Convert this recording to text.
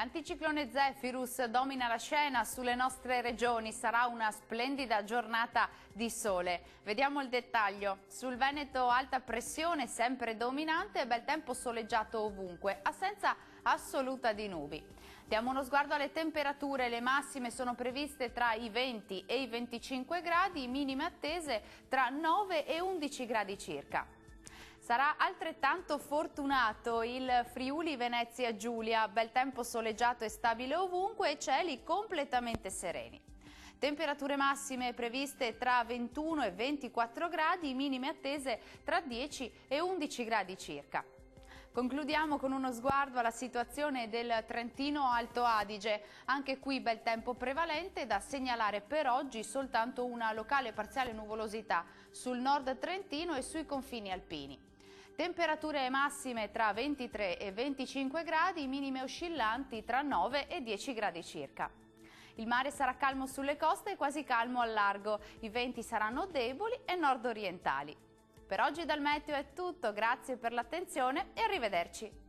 L'anticiclone Zephyrus domina la scena sulle nostre regioni, sarà una splendida giornata di sole. Vediamo il dettaglio. Sul Veneto alta pressione sempre dominante e bel tempo soleggiato ovunque, assenza assoluta di nubi. Diamo uno sguardo alle temperature, le massime sono previste tra i 20 e i 25 gradi, minime attese tra 9 e 11 gradi circa. Sarà altrettanto fortunato il Friuli Venezia Giulia, bel tempo soleggiato e stabile ovunque e cieli completamente sereni. Temperature massime previste tra 21 e 24 gradi, minime attese tra 10 e 11 gradi circa. Concludiamo con uno sguardo alla situazione del Trentino Alto Adige. Anche qui bel tempo prevalente, da segnalare per oggi soltanto una locale parziale nuvolosità sul nord trentino e sui confini alpini. Temperature massime tra 23 e 25 gradi, minime oscillanti tra 9 e 10 gradi circa. Il mare sarà calmo sulle coste e quasi calmo al largo, i venti saranno deboli e nord-orientali. Per oggi dal Meteo è tutto, grazie per l'attenzione e arrivederci.